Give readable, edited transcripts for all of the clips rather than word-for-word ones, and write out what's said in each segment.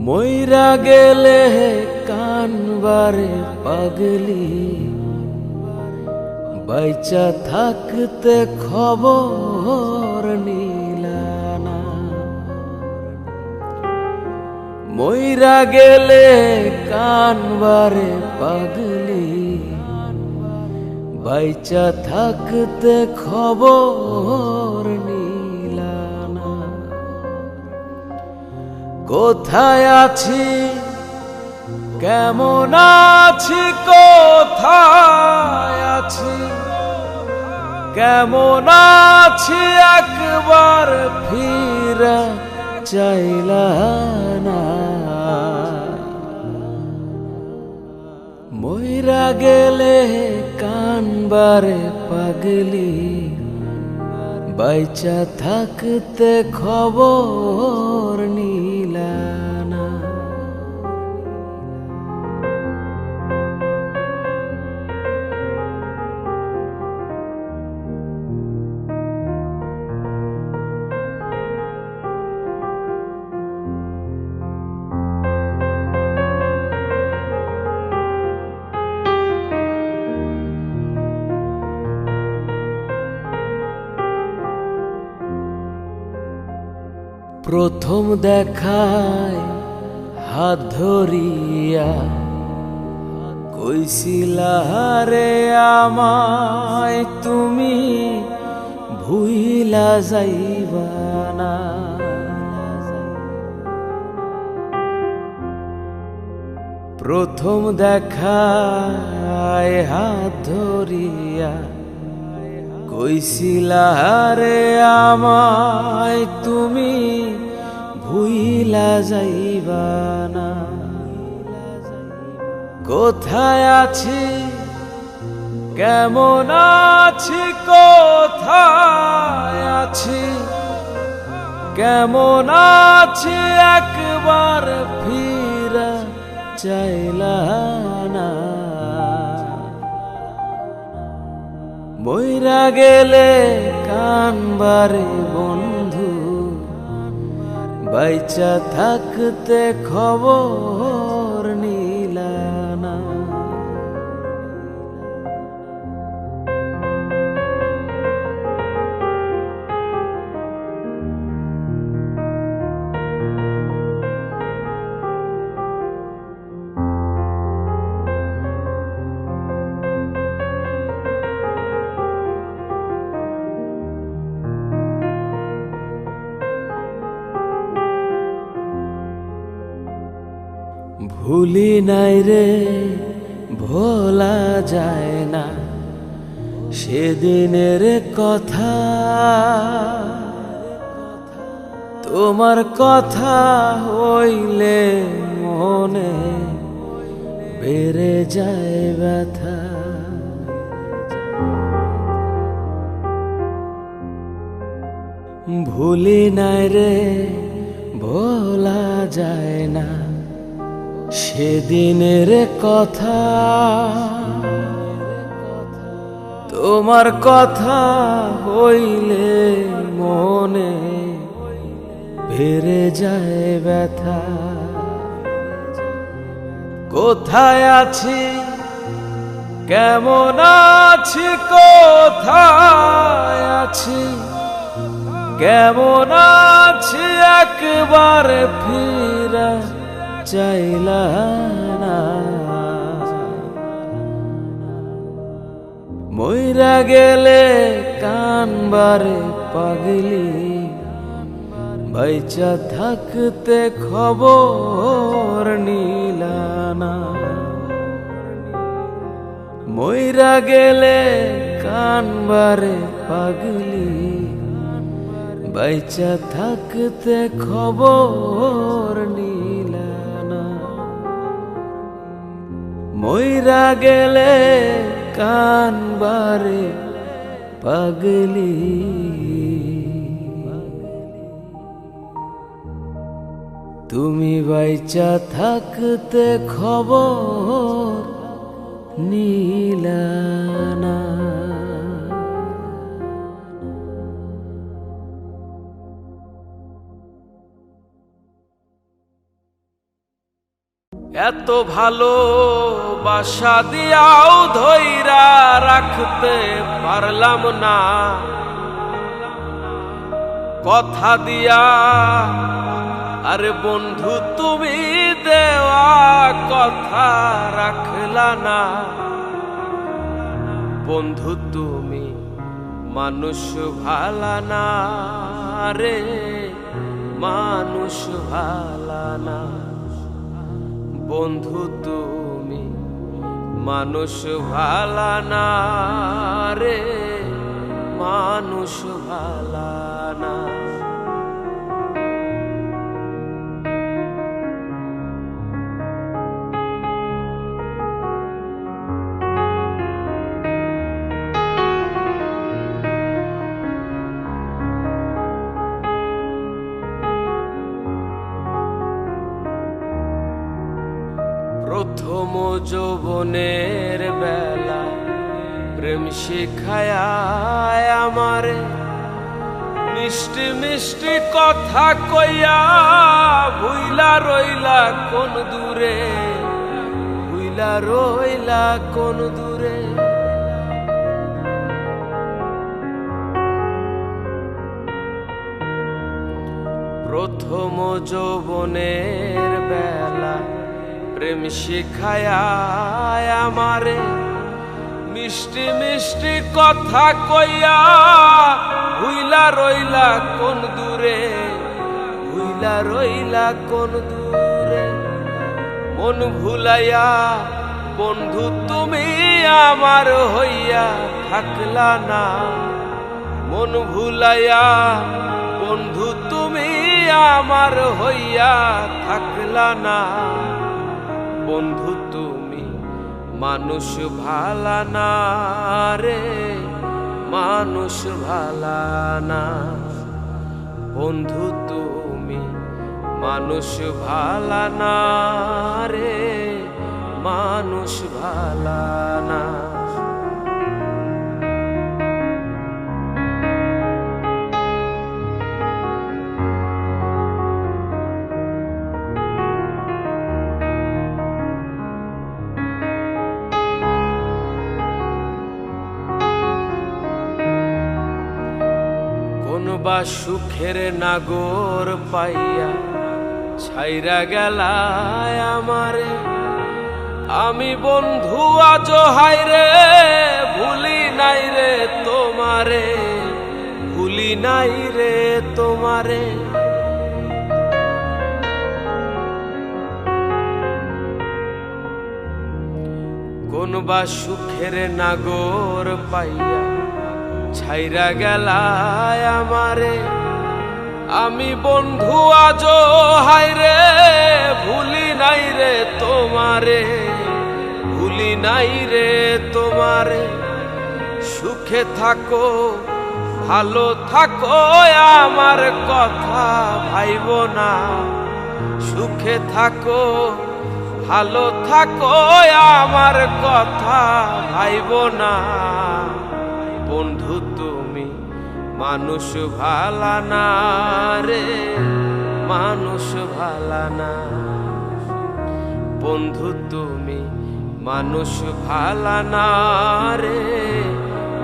মইরা গেলে কানবারে পাগলি, বাইচা থাকতে খবর নিলানা। মইরা গেলে কানবারে পাগলি, বাইচা থাকতে খবর নিলানা। কোথায় আছি কেমন আছি, কোথায় আছি কেমন আছি, একবার ফিরা চাইলা না। মইরা গেলে কানবারে পাগলি, বাইচা থাকতে খবর নিলানা। প্রথম দেখায় হাত ধরিয়া কইছিলা রে আমায় তুমি ভুইলা যাইবা না। প্রথম দেখায় হাত ধরিয়া কইছিলা রে আমায় তুমি ভুইলা যাইবা না। কোথায় আছি কেমন আছি, কোথায় আছি কেমন আছি, একবার ফিরা চাইলা না। মইরা গেলে কানবারে বন্ধু, বাইচা থাকতে খবর নিলানা। ভুলি নাই রে ভোলা যায় না সেদিনের কথা, তোমার কথা হইলে মনে বেড়ে যায় ব্যথা। ভুলি নাই রে ভোলা যায় না সেদিনের কথা, তোমার কথা হইলে মনে বেড়ে যায় ব্যথা। কোথায় আছি কেমন আছি, কোথায় আছি কেমন আছি, একবার ফিরা চাইলা না। মইরা গেলে কানবারে পাগলি, বাইচা থাকতে খবর নিলানা। মইরা গেলে কানবারে পাগলি, বাইচা থাকতে খবর নিলানা। মইরা গেলে কানবারে পাগলি, তুমি বাইচা থাকতে খবর নিলানা। এত ভালো বাসা দিয়াও ধইরা রাখতে পারলাম না, কথা দিয়া আরে বন্ধু তুমি দেওয়া কথা রাখলা না। বন্ধু তুমি মানুষ ভালা না রে, মানুষ ভালা না। বন্ধু তুমি মানুষ ভালা না রে, মানুষ ভালা না। প্রথম যৌবনের বেলা প্রেম শিখায় আমারে, মিষ্টি মিষ্টি কথা কইয়া ভুইলা রইলা কোন দূরে, ভুইলা রইলা কোন দূরে। প্রথম যৌবনের বেলা প্রেম শিখায় আমারে, মিষ্টি মিষ্টি কথা কইয়া ভুইলা রইলা কোন দূরে, ভুইলা রইলা কোন দূরে। মন ভুলাইয়া বন্ধু তুমি আমার হইয়া থাকলা না, মন ভুলাইয়া বন্ধু তুমি আমার হইয়া থাকলা না। বন্ধু তুমি মানুষ ভালা না রে, মানুষ ভালা না। বন্ধু তুমি মানুষ ভালা না রে, মানুষ ভালা না। বা সুখের নাগর পাইয়া ছাইরা গেলায় আমারে, আমি বন্ধু আজ হাইরে ভুলি নাই রে তোমারে, ভুলি নাই রে তোমারে। কোন বা সুখের নাগর পাইয়া ছাইরা গেলায় আমারে, আমি বন্ধু আজ হাইরে ভুলি নাই রে তোমারে, ভুলি নাই রে তোমারে। সুখে থাকো ভালো থাকো আমার কথা ভাইব না, সুখে থাকো ভালো থাকো আমার কথা ভাইব না। বন্ধু তুমি মানুষ ভালা না রে, মানুষ ভালা না। বন্ধু তুমি মানুষ ভালা না রে,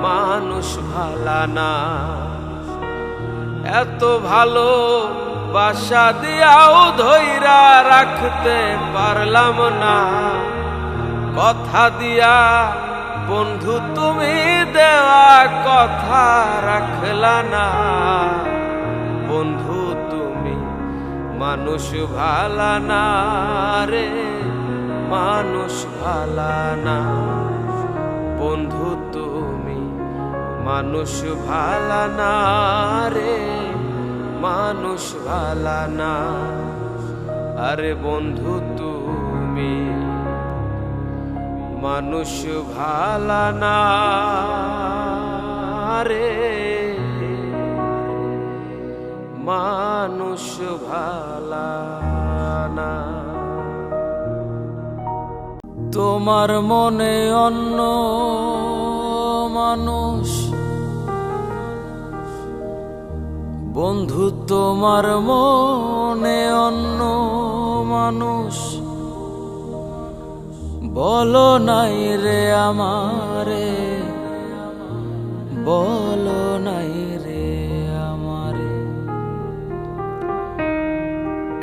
মানুষ ভালা না। এত ভালো বাসা দিয়াও ধইরা রাখতে পারলাম না, কথা দিয়া বন্ধু তুমি দেওয়া কথা রাখলা না। বন্ধু তুমি মানুষ ভালা না রে, মানুষ ভালা না। বন্ধু তুমি মানুষ ভালা না রে, মানুষ ভালা না। আরে বন্ধু তুমি মানুষ ভালা না রে, মানুষ ভালা না। তোমার মনে অন্য মানুষ, বন্ধু তোমার মনে অন্য মানুষ, বলো নাই রে আমারে, বলো নাই রে আমারে,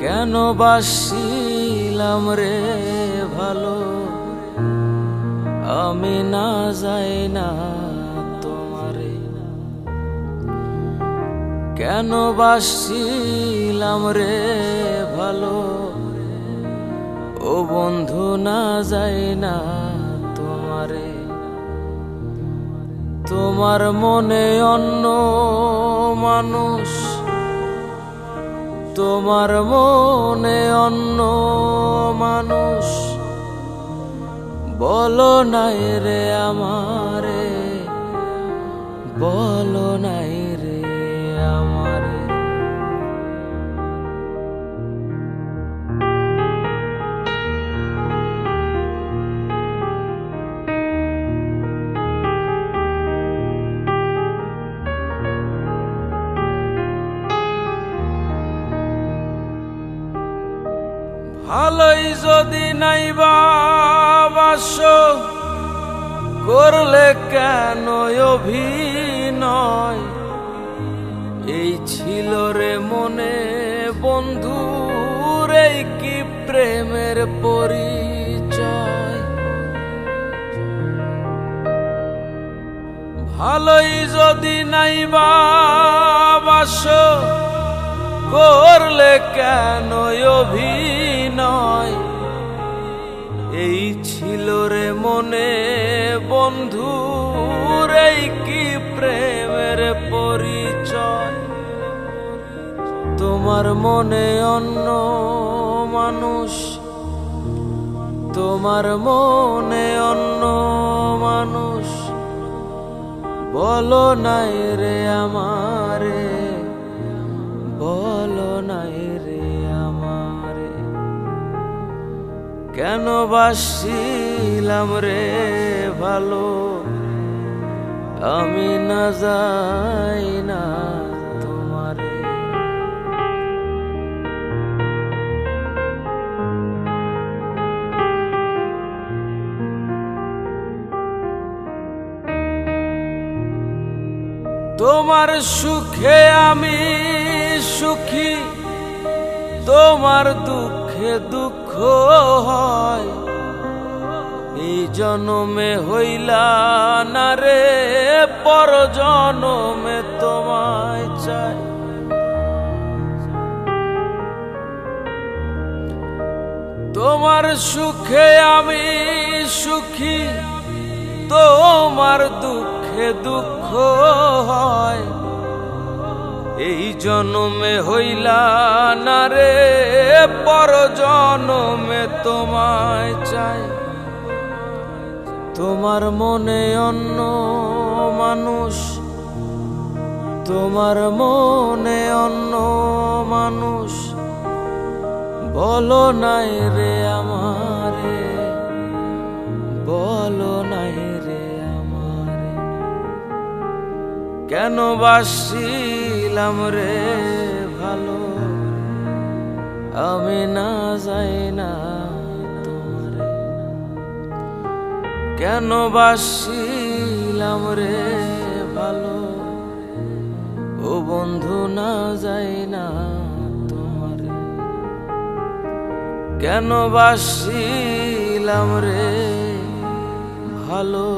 কেন বাসিলাম রে ভালো, আমি না যাই না তোমারে। কেন বাসিলাম রে ভালো, ও বন্ধু না যাই না তোমারে। তোমার মনে অন্য মানুষ, তোমার মনে অন্য মানুষ, বলো নাই রে আমারে, বলো নাই রে আমারে। ভালোই যদি নাই বাসো, করলে কেন অভিনয়? এই ছিল রে মনে বন্ধুর, এই কি প্রেমের পরিচয়? ভালোই যদি নাই বাসো, করলে কেন অভিনয়? এই ছিল রে মনে বন্ধুর, এই কি প্রেমের পরিচয়? তোমার মনে অন্য মানুষ, তোমার মনে অন্য মানুষ, বলো নাই রে আমারে, বলো নাই রে আমারে। কেন বাসিলাম রে ভালো, আমি না যাই না তোমারে। তোমার সুখে আমি সুখী, তোমার দুঃখে দুঃখ হয়। এই জনমে হইলা না রে, পর জনমে তোমায় চাই। তোমার সুখে আমি সুখী, তোমার দুঃখে দুঃখ হয়। এই জনমে হইলা না রে, পর জনমে তোমায় চাই। তোমার মনে অন্য মানুষ, তোমার মনে অন্য মানুষ, বলো নাই রে আমারে, বলো নাই রে আমারে। কেন বাসিলাম রে ভালো, আমি না যাই না তোমারে। কেন বাসিলাম রে ভালো, ও বন্ধু না যাই না তোমারে। কেন বাসিলাম রে ভালো,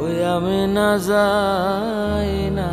ওই আমি না যাই না।